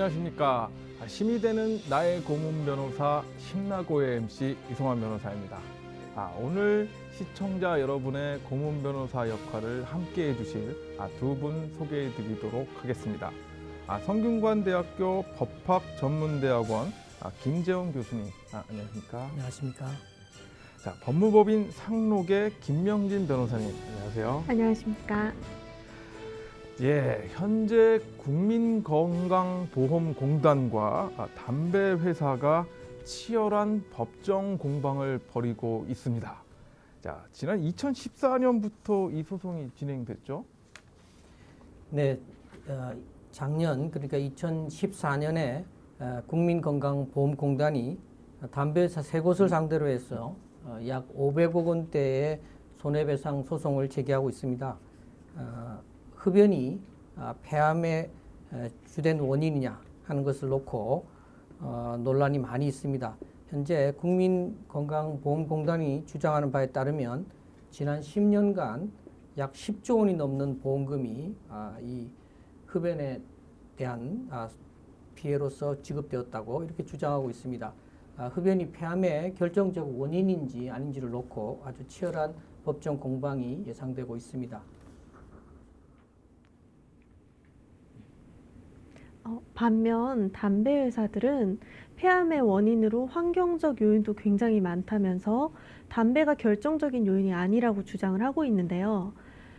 안녕하십니까. 힘이 되는 나의 고문 변호사 심나고의 MC 이송환 변호사입니다. 오늘 시청자 여러분의 고문 변호사 역할을 함께 해주실 두 분 소개해 드리도록 하겠습니다. 성균관대학교 법학전문대학원 김재원 교수님, 안녕하십니까. 안녕하십니까. 자, 법무법인 상록의 김명진 변호사님, 안녕하세요. 안녕하십니까. 예, 현재 국민건강보험공단과 담배 회사가 치열한 법정 공방을 벌이고 있습니다. 자, 지난 2014년부터 이 소송이 진행됐죠? 네, 작년 그러니까 2014년에 국민건강보험공단이 담배회사 세 곳을 상대로 해서 약 500억 원대의 손해배상 소송을 제기하고 있습니다. 흡연이 폐암의 주된 원인이냐 하는 것을 놓고 논란이 많이 있습니다. 현재 국민건강보험공단이 주장하는 바에 따르면 지난 10년간 약 10조 원이 넘는 보험금이 이 흡연에 대한 피해로서 지급되었다고 이렇게 주장하고 있습니다. 흡연이 폐암의 결정적 원인인지 아닌지를 놓고 아주 치열한 법정 공방이 예상되고 있습니다. 반면 담배 회사들은 폐암의 원인으로 환경적 요인도 굉장히 많다면서 담배가 결정적인 요인이 아니라고 주장을 하고 있는데요.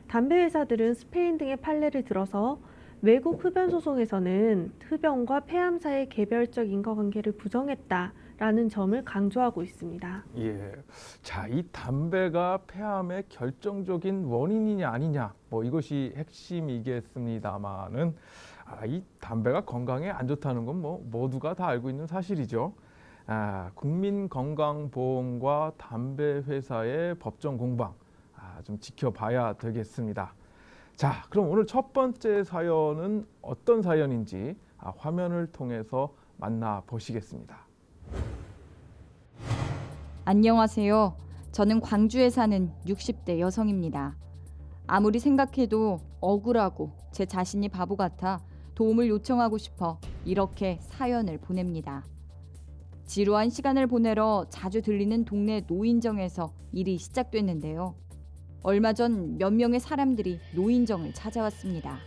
담배 회사들은 스페인 등의 판례를 들어서 외국 흡연 소송에서는 흡연과 폐암 사이의 개별적 인과관계를 부정했다라는 점을 강조하고 있습니다. 예. 자, 이 담배가 폐암의 결정적인 원인이냐 아니냐, 이것이 핵심이겠습니다만은 이 담배가 건강에 안 좋다는 건 모두가 다 알고 있는 사실이죠. 국민건강보험과 담배 회사의 법정 공방 좀 지켜봐야 되겠습니다. 자, 그럼 오늘 첫 번째 사연은 어떤 사연인지 화면을 통해서 만나보시겠습니다. 안녕하세요. 저는 광주에 사는 60대 여성입니다. 아무리 생각해도 억울하고 제 자신이 바보 같아 도움을 요청하고 싶어 이렇게 사연을 보냅니다. 지루한 시간을 보내러 자주 들리는 동네 노인정에서 일이 시작됐는데요. 얼마 전 몇 명의 사람들이 노인정을 찾아왔습니다.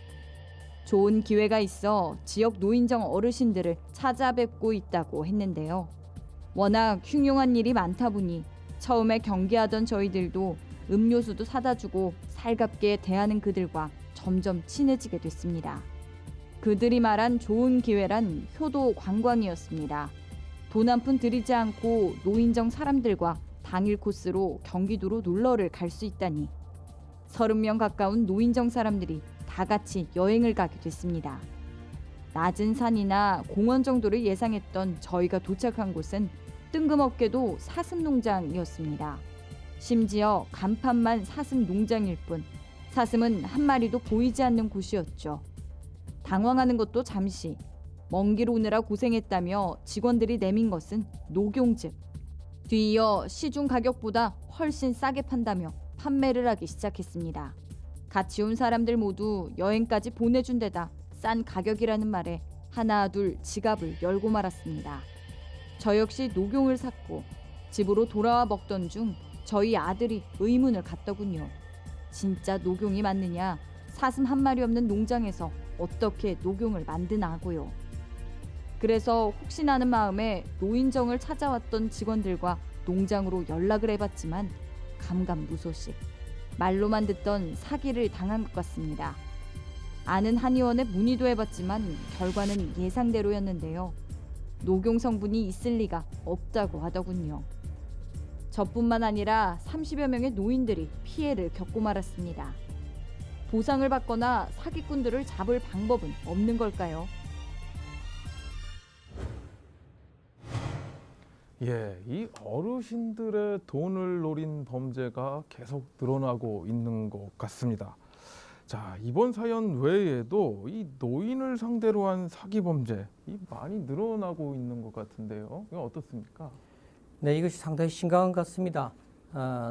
좋은 기회가 있어 지역 노인정 어르신들을 찾아뵙고 있다고 했는데요. 워낙 흉흉한 일이 많다 보니 처음에 경계하던 저희들도 음료수도 사다 주고 살갑게 대하는 그들과 점점 친해지게 됐습니다. 그들이 말한 좋은 기회란 효도 관광이었습니다. 돈 한 푼 들이지 않고 노인정 사람들과 당일 코스로 경기도로 놀러를 갈 수 있다니 30명 가까운 노인정 사람들이 다 같이 여행을 가게 됐습니다. 낮은 산이나 공원 정도를 예상했던 저희가 도착한 곳은 뜬금없게도 사슴 농장이었습니다. 심지어 간판만 사슴 농장일 뿐 사슴은 한 마리도 보이지 않는 곳이었죠. 당황하는 것도 잠시, 먼 길 오느라 고생했다며 직원들이 내민 것은 녹용즙. 뒤이어 시중 가격보다 훨씬 싸게 판다며 판매를 하기 시작했습니다. 같이 온 사람들 모두 여행까지 보내준 데다 싼 가격이라는 말에 하나 둘 지갑을 열고 말았습니다. 저 역시 녹용을 샀고 집으로 돌아와 먹던 중 저희 아들이 의문을 갖더군요. 진짜 녹용이 맞느냐? 사슴 한 마리 없는 농장에서 어떻게 녹용을 만드나고요. 그래서 혹시나 하는 마음에 노인정을 찾아왔던 직원들과 농장으로 연락을 해봤지만 감감무소식. 말로만 듣던 사기를 당한 것 같습니다. 아는 한의원에 문의도 해봤지만 결과는 예상대로였는데요. 녹용 성분이 있을 리가 없다고 하더군요. 저뿐만 아니라 30여 명의 노인들이 피해를 겪고 말았습니다. 보상을 받거나 사기꾼들을 잡을 방법은 없는 걸까요? 예, 이 어르신들의 돈을 노린 범죄가 계속 늘어나고 있는 것 같습니다. 자, 이번 사연 외에도 이 노인을 상대로 한 사기 범죄 많이 늘어나고 있는 것 같은데요. 이건 어떻습니까? 네, 이것이 상당히 심각한 것 같습니다.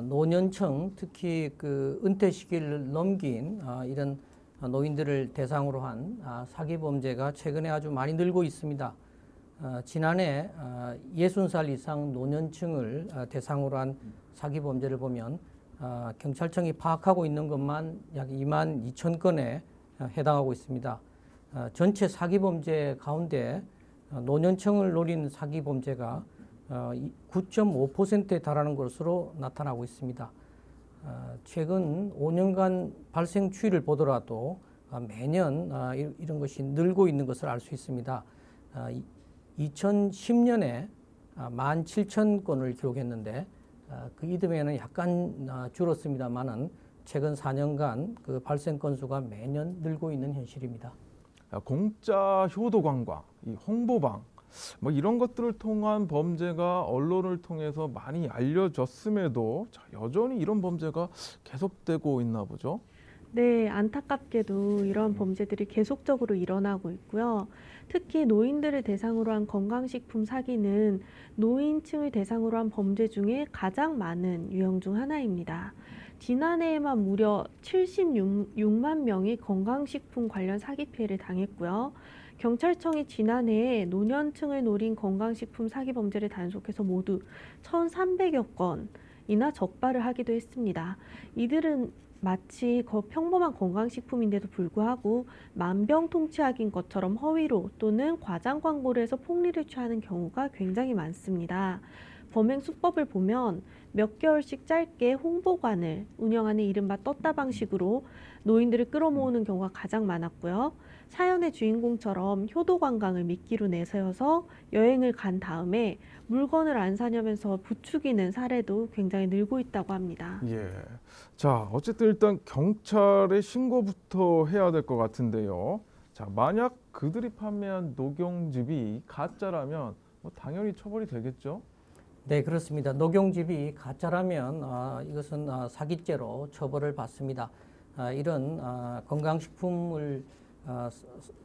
노년층, 특히 그 은퇴 시기를 넘긴 이런 노인들을 대상으로 한 사기 범죄가 최근에 아주 많이 늘고 있습니다. 지난해 60살 이상 노년층을 대상으로 한 사기 범죄를 보면 경찰청이 파악하고 있는 것만 약 2만 2천 건에 해당하고 있습니다. 전체 사기 범죄 가운데 노년층을 노린 사기 범죄가 9.5%에 달하는 것으로 나타나고 있습니다. 최근 5년간 발생 추이를 보더라도 매년 이런 것이 늘고 있는 것을 알 수 있습니다. 2010년에 17,000건을 기록했는데 그 이듬해는 약간 줄었습니다만은 최근 4년간 그 발생 건수가 매년 늘고 있는 현실입니다. 공짜 효도 관광, 이 홍보방 뭐 이런 것들을 통한 범죄가 언론을 통해서 많이 알려졌음에도 여전히 이런 범죄가 계속되고 있나 보죠. 네, 안타깝게도 이런 범죄들이 계속적으로 일어나고 있고요. 특히 노인들을 대상으로 한 건강식품 사기는 노인층을 대상으로 한 범죄 중에 가장 많은 유형 중 하나입니다. 지난해에만 무려 76만 명이 건강식품 관련 사기 피해를 당했고요. 경찰청이 지난해에 노년층을 노린 건강식품 사기 범죄를 단속해서 모두 1,300여 건이나 적발을 하기도 했습니다. 이들은 마치 평범한 건강식품인데도 불구하고 만병통치약인 것처럼 허위로 또는 과장 광고를 해서 폭리를 취하는 경우가 굉장히 많습니다. 범행 수법을 보면 몇 개월씩 짧게 홍보관을 운영하는 이른바 떴다 방식으로 노인들을 끌어모으는 경우가 가장 많았고요. 사연의 주인공처럼 효도 관광을 미끼로 내세워서 여행을 간 다음에 물건을 안 사냐면서 부추기는 사례도 굉장히 늘고 있다고 합니다. 예. 자, 어쨌든 일단 경찰에 신고부터 해야 될 것 같은데요. 자, 만약 그들이 판매한 녹용즙이 가짜라면 뭐 당연히 처벌이 되겠죠? 네, 그렇습니다. 녹용즙이 가짜라면 이것은 사기죄로 처벌을 받습니다. 이런 건강식품을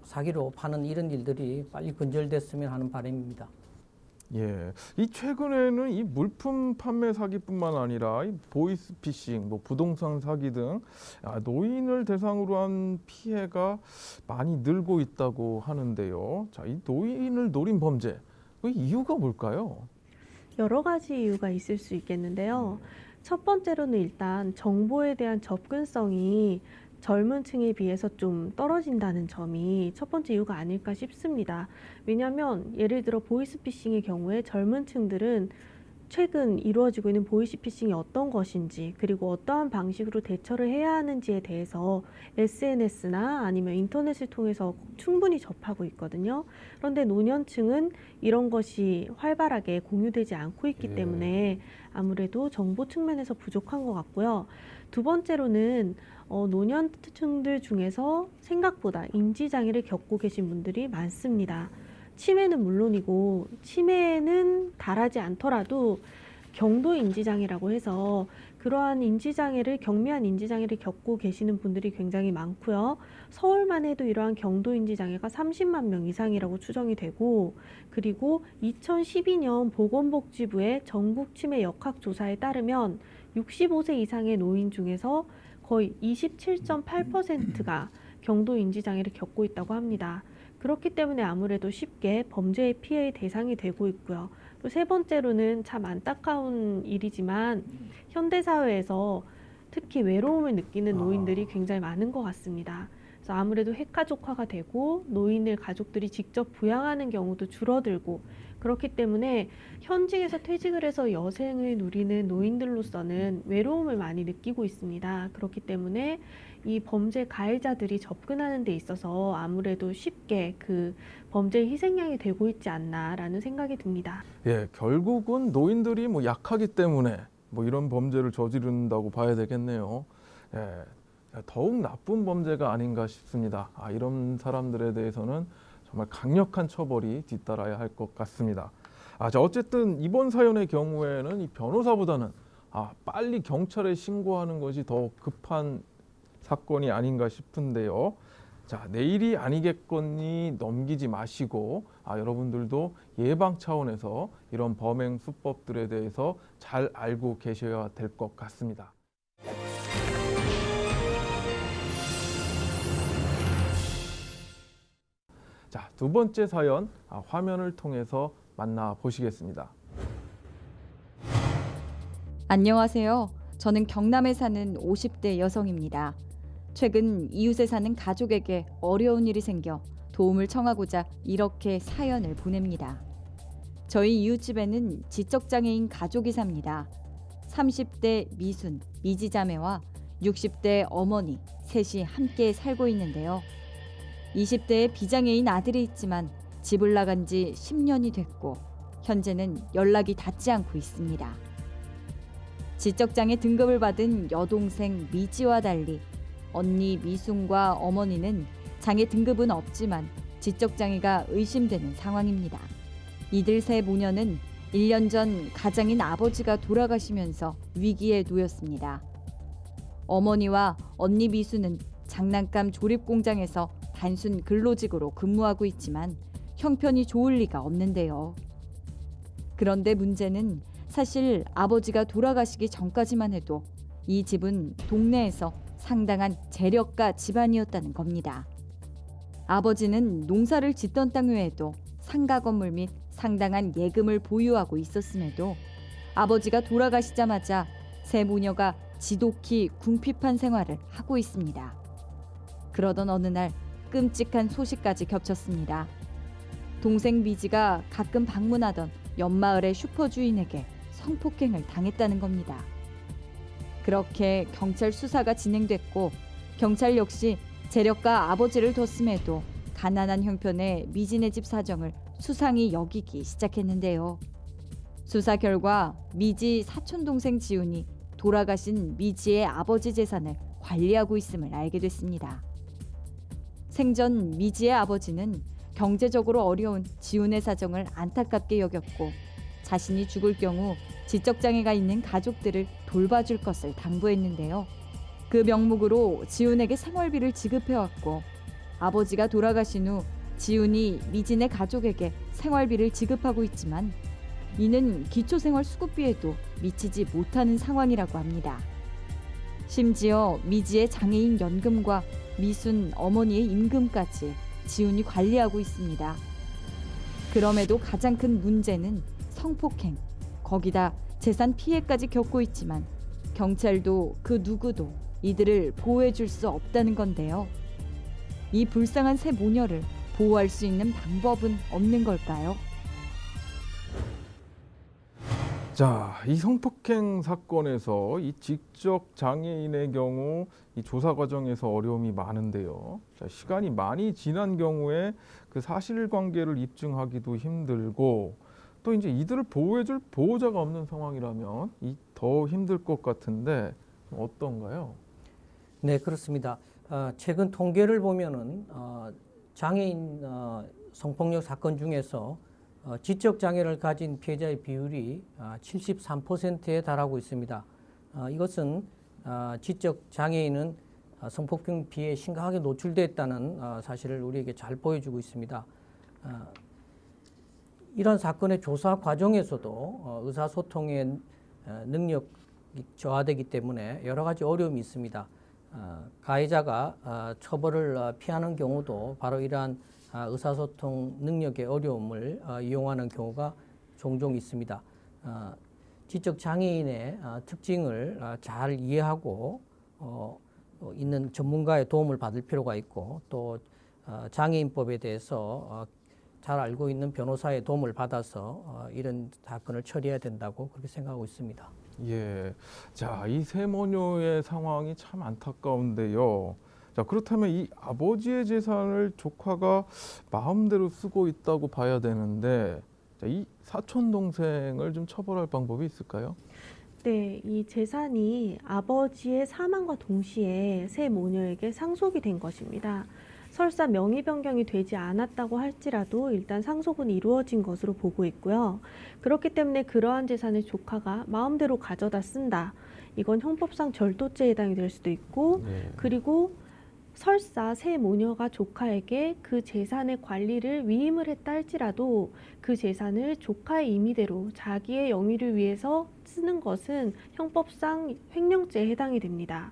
사기로 파는 이런 일들이 빨리 근절됐으면 하는 바람입니다. 예, 이 최근에는 이 물품 판매 사기뿐만 아니라 이 보이스피싱, 뭐 부동산 사기 등 노인을 대상으로 한 피해가 많이 늘고 있다고 하는데요. 자, 이 노인을 노린 범죄, 그 이유가 뭘까요? 여러 가지 이유가 있을 수 있겠는데요. 첫 번째로는 일단 정보에 대한 접근성이 젊은 층에 비해서 좀 떨어진다는 점이 첫 번째 이유가 아닐까 싶습니다. 왜냐하면 예를 들어 보이스피싱의 경우에 젊은 층들은 최근 이루어지고 있는 보이스피싱이 어떤 것인지 그리고 어떠한 방식으로 대처를 해야 하는지에 대해서 SNS나 아니면 인터넷을 통해서 충분히 접하고 있거든요. 그런데 노년층은 이런 것이 활발하게 공유되지 않고 있기 때문에 아무래도 정보 측면에서 부족한 것 같고요. 두 번째로는 노년층들 중에서 생각보다 인지장애를 겪고 계신 분들이 많습니다. 치매는 물론이고 치매는 달하지 않더라도 경도 인지장애라고 해서 그러한 경미한 인지장애를 겪고 계시는 분들이 굉장히 많고요. 서울만 해도 이러한 경도 인지장애가 30만 명 이상이라고 추정이 되고 그리고 2012년 보건복지부의 전국 치매 역학조사에 따르면 65세 이상의 노인 중에서 거의 27.8%가 경도 인지장애를 겪고 있다고 합니다. 그렇기 때문에 아무래도 쉽게 범죄의 피해의 대상이 되고 있고요. 또 세 번째로는 참 안타까운 일이지만 현대사회에서 특히 외로움을 느끼는 노인들이 굉장히 많은 것 같습니다. 그래서 아무래도 핵가족화가 되고 노인을 가족들이 직접 부양하는 경우도 줄어들고 그렇기 때문에 현직에서 퇴직을 해서 여생을 누리는 노인들로서는 외로움을 많이 느끼고 있습니다. 그렇기 때문에 이 범죄 가해자들이 접근하는 데 있어서 아무래도 쉽게 그 범죄의 희생양이 되고 있지 않나라는 생각이 듭니다. 예, 결국은 노인들이 뭐 약하기 때문에 뭐 이런 범죄를 저지른다고 봐야 되겠네요. 예, 더욱 나쁜 범죄가 아닌가 싶습니다. 이런 사람들에 대해서는 정말 강력한 처벌이 뒤따라야 할 것 같습니다. 자, 어쨌든 이번 사연의 경우에는 이 변호사보다는 빨리 경찰에 신고하는 것이 더 급한 사건이 아닌가 싶은데요. 자, 내일이 아니겠거니 넘기지 마시고 여러분들도 예방 차원에서 이런 범행 수법들에 대해서 잘 알고 계셔야 될 것 같습니다. 자, 두 번째 사연 화면을 통해서 만나보시겠습니다. 안녕하세요. 저는 경남에 사는 50대 여성입니다. 최근 이웃에 사는 가족에게 어려운 일이 생겨 도움을 청하고자 이렇게 사연을 보냅니다. 저희 이웃집에는 지적장애인 가족이 삽니다. 30대 미순, 미지자매와 60대 어머니 셋이 함께 살고 있는데요. 20대의 비장애인 아들이 있지만 집을 나간 지 10년이 됐고 현재는 연락이 닿지 않고 있습니다. 지적장애 등급을 받은 여동생 미지와 달리 언니 미순과 어머니는 장애 등급은 없지만 지적장애가 의심되는 상황입니다. 이들 세 모녀는 1년 전 가장인 아버지가 돌아가시면서 위기에 놓였습니다. 어머니와 언니 미수는 장난감 조립 공장에서 단순 근로직으로 근무하고 있지만 형편이 좋을 리가 없는데요. 그런데 문제는 사실 아버지가 돌아가시기 전까지만 해도 이 집은 동네에서 상당한 재력가 집안이었다는 겁니다. 아버지는 농사를 짓던 땅 외에도 상가 건물 및 상당한 예금을 보유하고 있었음에도 아버지가 돌아가시자마자 세 모녀가 지독히 궁핍한 생활을 하고 있습니다. 그러던 어느 날 끔찍한 소식까지 겹쳤습니다. 동생 미지가 가끔 방문하던 옆마을의 슈퍼주인에게 성폭행을 당했다는 겁니다. 그렇게 경찰 수사가 진행됐고 경찰 역시 재력가 아버지를 뒀음에도 가난한 형편의 미지네 집 사정을 수상히 여기기 시작했는데요. 수사 결과 미지 사촌동생 지훈이 돌아가신 미지의 아버지 재산을 관리하고 있음을 알게 됐습니다. 생전 미지의 아버지는 경제적으로 어려운 지훈의 사정을 안타깝게 여겼고 자신이 죽을 경우 지적장애가 있는 가족들을 돌봐줄 것을 당부했는데요. 그 명목으로 지훈에게 생활비를 지급해왔고 아버지가 돌아가신 후 지훈이 미진의 가족에게 생활비를 지급하고 있지만 이는 기초생활수급비에도 미치지 못하는 상황이라고 합니다. 심지어 미지의 장애인 연금과 미순 어머니의 임금까지 지훈이 관리하고 있습니다. 그럼에도 가장 큰 문제는 성폭행, 거기다 재산 피해까지 겪고 있지만 경찰도 그 누구도 이들을 보호해줄 수 없다는 건데요. 이 불쌍한 세 모녀를 보호할 수 있는 방법은 없는 걸까요? 자, 이 성폭행 사건에서 이 지적 장애인의 경우 이 조사 과정에서 어려움이 많은데요. 자, 시간이 많이 지난 경우에 그 사실관계를 입증하기도 힘들고 또 이제 이들을 보호해줄 보호자가 없는 상황이라면 더 힘들 것 같은데 어떤가요? 네, 그렇습니다. 최근 통계를 보면은 장애인 성폭력 사건 중에서 지적 장애를 가진 피해자의 비율이 73%에 달하고 있습니다. 이것은 지적 장애인은 성폭행 피해에 심각하게 노출됐다는 사실을 우리에게 잘 보여주고 있습니다. 이런 사건의 조사 과정에서도 의사소통의 능력이 저하되기 때문에 여러 가지 어려움이 있습니다. 가해자가 처벌을 피하는 경우도 바로 이러한 의사소통 능력의 어려움을 이용하는 경우가 종종 있습니다. 지적 장애인의 특징을 잘 이해하고 있는 전문가의 도움을 받을 필요가 있고 또 장애인법에 대해서 잘 알고 있는 변호사의 도움을 받아서 이런 사건을 처리해야 된다고 그렇게 생각하고 있습니다. 예, 자, 이 세 모녀의 상황이 참 안타까운데요. 자, 그렇다면 이 아버지의 재산을 조카가 마음대로 쓰고 있다고 봐야 되는데 자, 이 사촌 동생을 좀 처벌할 방법이 있을까요? 네, 이 재산이 아버지의 사망과 동시에 세 모녀에게 상속이 된 것입니다. 설사 명의 변경이 되지 않았다고 할지라도 일단 상속은 이루어진 것으로 보고 있고요. 그렇기 때문에 그러한 재산을 조카가 마음대로 가져다 쓴다. 이건 형법상 절도죄에 해당이 될 수도 있고 네. 그리고 설사 세 모녀가 조카에게 그 재산의 관리를 위임을 했다 할지라도 그 재산을 조카의 임의대로 자기의 영위를 위해서 쓰는 것은 형법상 횡령죄에 해당이 됩니다.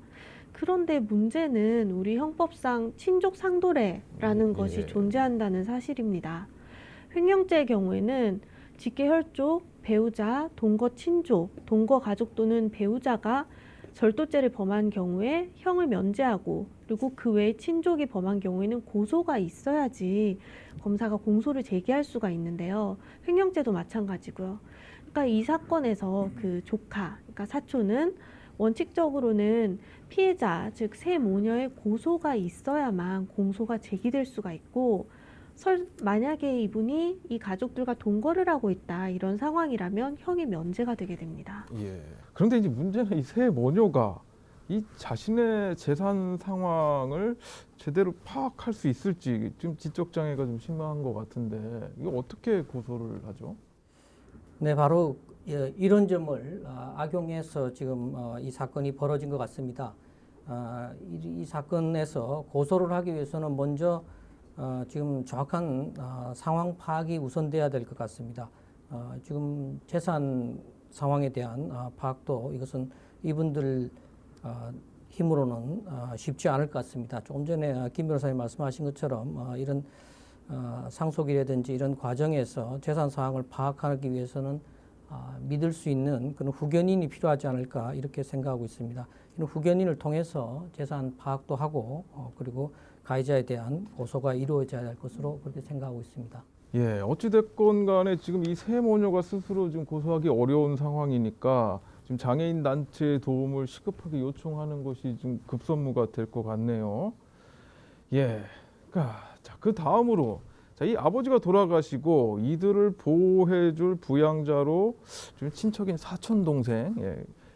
그런데 문제는 우리 형법상 친족 상도례라는 것이 예. 존재한다는 사실입니다. 횡령죄의 경우에는 직계 혈족, 배우자, 동거 친족, 동거 가족 또는 배우자가 절도죄를 범한 경우에 형을 면제하고, 그리고 그 외에 친족이 범한 경우에는 고소가 있어야지 검사가 공소를 제기할 수가 있는데요. 횡령죄도 마찬가지고요. 그러니까 이 사건에서 그 조카, 그러니까 사촌은 원칙적으로는 피해자, 즉 새 모녀의 고소가 있어야만 공소가 제기될 수가 있고, 만약에 이분이 이 가족들과 동거를 하고 있다, 이런 상황이라면 형이 면제가 되게 됩니다. 예. 그런데 이제 문제는 이 세 모녀가 이 자신의 재산 상황을 제대로 파악할 수 있을지 좀 지적 장애가 좀 심한 것 같은데 이거 어떻게 고소를 하죠? 네, 바로 이런 점을 악용해서 지금 이 사건이 벌어진 것 같습니다. 이 사건에서 고소를 하기 위해서는 먼저 지금 정확한 상황 파악이 우선돼야 될 것 같습니다. 지금 재산 상황에 대한 파악도 이것은 이분들 힘으로는 쉽지 않을 것 같습니다. 조금 전에 김 변호사님 말씀하신 것처럼 이런 상속이라든지 이런 과정에서 재산 상황을 파악하기 위해서는 믿을 수 있는 그런 후견인이 필요하지 않을까 이렇게 생각하고 있습니다. 이런 후견인을 통해서 재산 파악도 하고 그리고 가해자에 대한 고소가 이루어져야 될 것으로 그렇게 생각하고 있습니다. 예, 어찌됐건 간에 지금 이 세 모녀가 스스로 지금 고소하기 어려운 상황이니까 지금 장애인 단체의 도움을 시급하게 요청하는 것이 좀 급선무가 될 것 같네요. 예, 자, 그 다음으로 이 아버지가 돌아가시고 이들을 보호해줄 부양자로 지금 친척인 사촌 동생,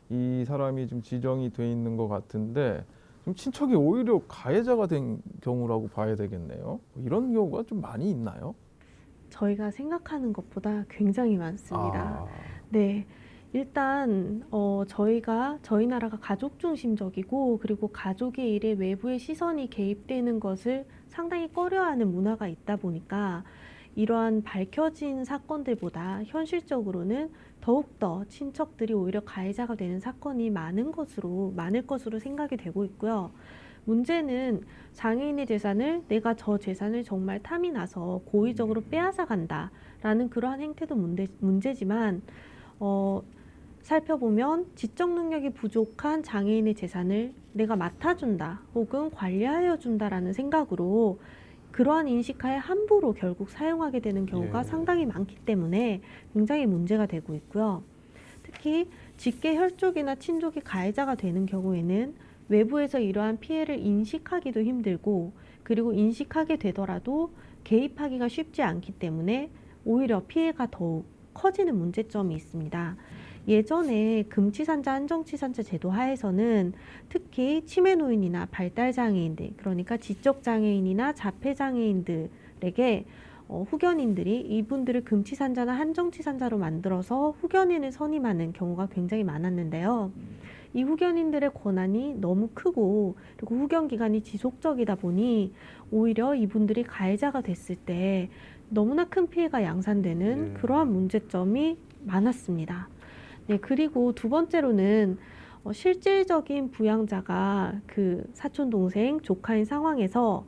이 사람이 지금 지정이 돼 있는 것 같은데 지금 친척이 오히려 가해자가 된 경우라고 봐야 되겠네요. 이런 경우가 좀 많이 있나요? 저희가 생각하는 것보다 굉장히 많습니다. 아, 네. 일단 저희 나라가 가족 중심적이고, 그리고 가족의 일에 외부의 시선이 개입되는 것을 상당히 꺼려하는 문화가 있다 보니까 이러한 밝혀진 사건들보다 현실적으로는 더욱더 친척들이 오히려 가해자가 되는 사건이 많을 것으로 생각이 되고 있고요. 문제는 장애인의 재산을, 내가 저 재산을 정말 탐이 나서 고의적으로 빼앗아 간다라는 그러한 행태도 문제지만 살펴보면 지적 능력이 부족한 장애인의 재산을 내가 맡아준다 혹은 관리하여 준다라는 생각으로 그러한 인식하에 함부로 결국 사용하게 되는 경우가 예. 상당히 많기 때문에 굉장히 문제가 되고 있고요. 특히 직계 혈족이나 친족이 가해자가 되는 경우에는 외부에서 이러한 피해를 인식하기도 힘들고, 그리고 인식하게 되더라도 개입하기가 쉽지 않기 때문에 오히려 피해가 더욱 커지는 문제점이 있습니다. 예전에 금치산자 한정치산자 제도 하에서는 특히 치매노인이나 발달장애인들, 그러니까 지적장애인이나 자폐장애인들에게 후견인들이 이분들을 금치산자나 한정치산자로 만들어서 후견인을 선임하는 경우가 굉장히 많았는데요. 이 후견인들의 권한이 너무 크고, 그리고 후견 기간이 지속적이다 보니 오히려 이분들이 가해자가 됐을 때 너무나 큰 피해가 양산되는 그러한 문제점이 많았습니다. 네, 그리고 두 번째로는 실질적인 부양자가 그 사촌 동생, 조카인 상황에서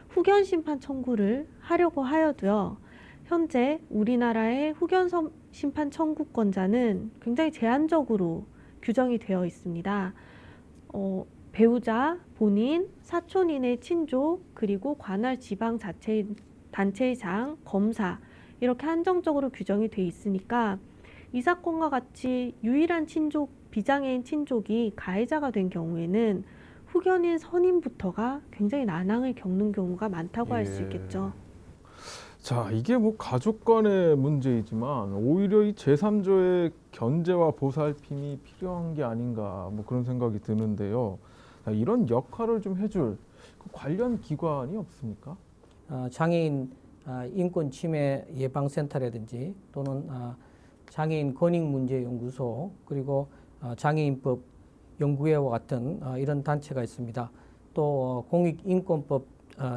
후견 심판 청구를 하려고 하여도요, 현재 우리나라의 후견 심판 청구권자는 굉장히 제한적으로 규정이 되어 있습니다. 배우자, 본인, 사촌인의 친족, 그리고 관할 지방 단체의 장, 검사, 이렇게 한정적으로 규정이 돼 있으니까 이 사건과 같이 유일한 친족, 비장애인 친족이 가해자가 된 경우에는 후견인 선임부터가 굉장히 난항을 겪는 경우가 많다고 할 수 있겠죠. 자, 이게 뭐 가족 간의 문제이지만 오히려 이 제3자의 견제와 보살핌이 필요한 게 아닌가 뭐 그런 생각이 드는데요. 이런 역할을 좀 해줄 그 관련 기관이 없습니까? 장애인 인권 침해 예방센터라든지 또는 장애인 권익문제연구소, 그리고 장애인법 연구회와 같은 이런 단체가 있습니다. 또 공익인권법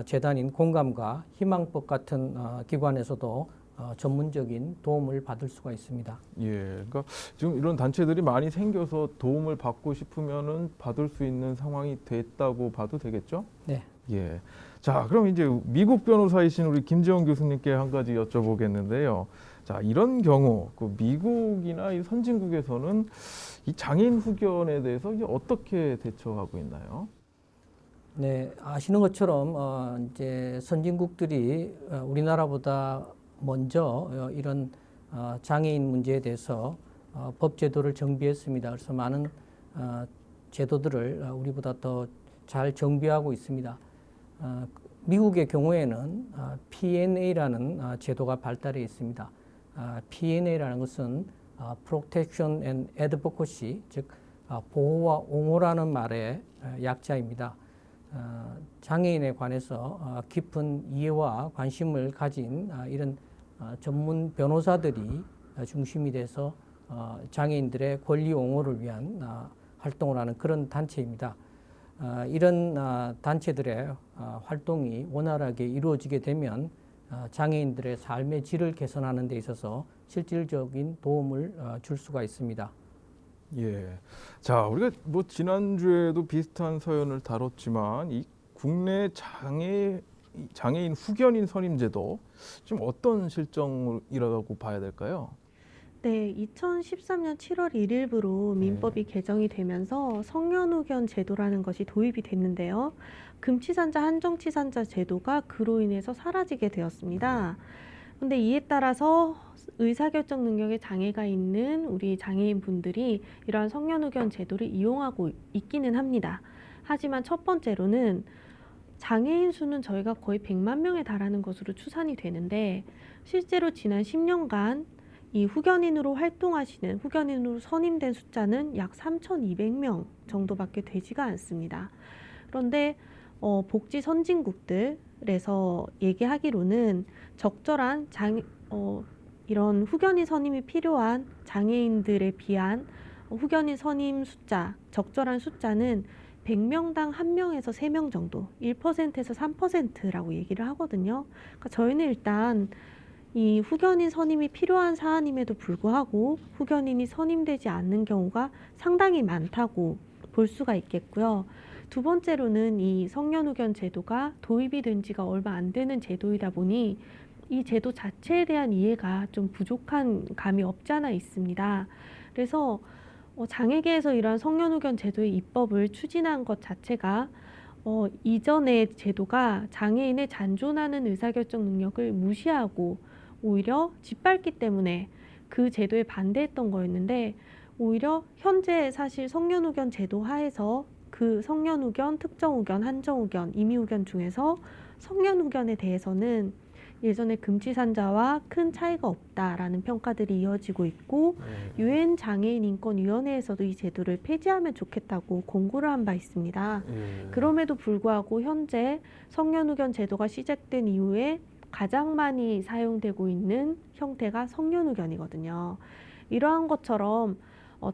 재단인 공감과 희망법 같은 기관에서도 전문적인 도움을 받을 수가 있습니다. 예, 그러니까 지금 이런 단체들이 많이 생겨서 도움을 받고 싶으면은 받을 수 있는 상황이 됐다고 봐도 되겠죠? 네. 예. 자, 그럼 이제 미국 변호사이신 우리 김재원 교수님께 한 가지 여쭤보겠는데요. 자, 이런 경우 그 미국이나 이 선진국에서는 이 장애인 후견에 대해서 이제 어떻게 대처하고 있나요? 네, 아시는 것처럼 이제 선진국들이 우리나라보다 먼저 이런 장애인 문제에 대해서 법 제도를 정비했습니다. 그래서 많은 제도들을 우리보다 더 잘 정비하고 있습니다. 미국의 경우에는 P&A라는 제도가 발달해 있습니다. P&A라는 것은 Protection and Advocacy, 즉 보호와 옹호라는 말의 약자입니다. 장애인에 관해서 깊은 이해와 관심을 가진 이런 전문 변호사들이 중심이 돼서 장애인들의 권리 옹호를 위한 활동을 하는 그런 단체입니다. 이런 단체들의 활동이 원활하게 이루어지게 되면 장애인들의 삶의 질을 개선하는 데 있어서 실질적인 도움을 줄 수가 있습니다. 예. 자, 우리가 뭐 지난주에도 비슷한 사연을 다뤘지만 이 국내 장애인 후견인 선임제도 지금 어떤 실정이라고 봐야 될까요? 네, 2013년 7월 1일부로 민법이 개정이 되면서 성년후견 제도라는 것이 도입이 됐는데요. 금치산자, 한정치산자 제도가 그로 인해서 사라지게 되었습니다. 그런데 이에 따라서 의사결정 능력에 장애가 있는 우리 장애인 분들이 이러한 성년후견 제도를 이용하고 있기는 합니다. 하지만 첫 번째로는 장애인 수는 저희가 거의 100만 명에 달하는 것으로 추산이 되는데 실제로 지난 10년간 이 후견인으로 활동하시는 후견인으로 선임된 숫자는 약 3,200명 정도밖에 되지가 않습니다. 그런데 복지 선진국들에서 얘기하기로는 적절한 이런 후견인 선임이 필요한 장애인들에 비한 후견인 선임 숫자, 적절한 숫자는 100명당 1명에서 3명 정도, 1%에서 3%라고 얘기를 하거든요. 그러니까 저희는 일단 이 후견인 선임이 필요한 사안임에도 불구하고 후견인이 선임되지 않는 경우가 상당히 많다고 볼 수가 있겠고요. 두 번째로는 이 성년후견 제도가 도입이 된 지가 얼마 안 되는 제도이다 보니 이 제도 자체에 대한 이해가 좀 부족한 감이 없지 않아 있습니다. 그래서 장애계에서 이러한 성년후견 제도의 입법을 추진한 것 자체가 이전의 제도가 장애인의 잔존하는 의사결정 능력을 무시하고 오히려 짓밟기 때문에 그 제도에 반대했던 거였는데 오히려 현재 사실 성년후견 제도 하에서 그 성년후견, 특정후견, 한정후견, 임의후견 중에서 성년후견에 대해서는 예전에 금치산자와 큰 차이가 없다라는 평가들이 이어지고 있고 유엔 장애인 인권위원회에서도 이 제도를 폐지하면 좋겠다고 공고를 한 바 있습니다. 그럼에도 불구하고 현재 성년후견 제도가 시작된 이후에 가장 많이 사용되고 있는 형태가 성년후견이거든요. 이러한 것처럼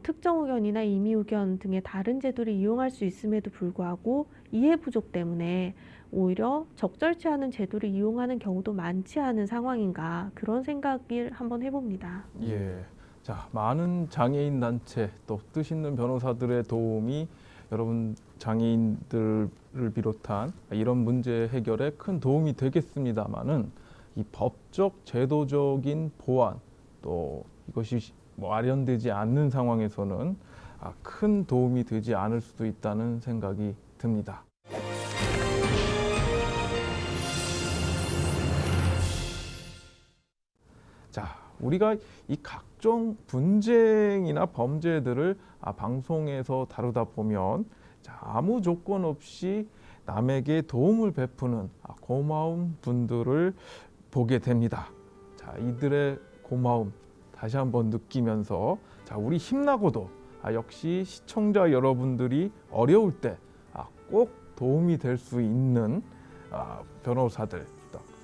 특정후견이나 임의후견 등의 다른 제도를 이용할 수 있음에도 불구하고 이해 부족 때문에 오히려 적절치 않은 제도를 이용하는 경우도 많지 않은 상황인가 그런 생각을 한번 해봅니다. 예. 자, 많은 장애인 단체 또 뜻 있는 변호사들의 도움이 여러분 장애인들을 비롯한 이런 문제 해결에 큰 도움이 되겠습니다만은 이 법적 제도적인 보완 또 이것이 마련되지 않는 상황에서는 큰 도움이 되지 않을 수도 있다는 생각이 듭니다. 자, 우리가 이 각종 분쟁이나 범죄들을 방송에서 다루다 보면 아무 조건 없이 남에게 도움을 베푸는 고마운 분들을 보게 됩니다. 자, 이들의 고마움 다시 한번 느끼면서 우리 힘나고도 역시 시청자 여러분들이 어려울 때 꼭 도움이 될 수 있는 변호사들,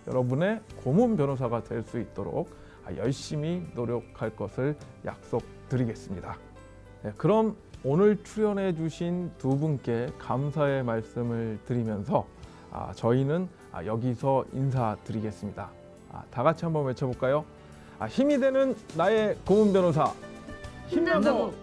여러분의 고문 변호사가 될 수 있도록 열심히 노력할 것을 약속드리겠습니다. 네, 그럼 오늘 출연해 주신 두 분께 감사의 말씀을 드리면서 저희는 여기서 인사드리겠습니다. 다 같이 한번 외쳐볼까요? 힘이 되는 나의 고문 변호사. 힘나고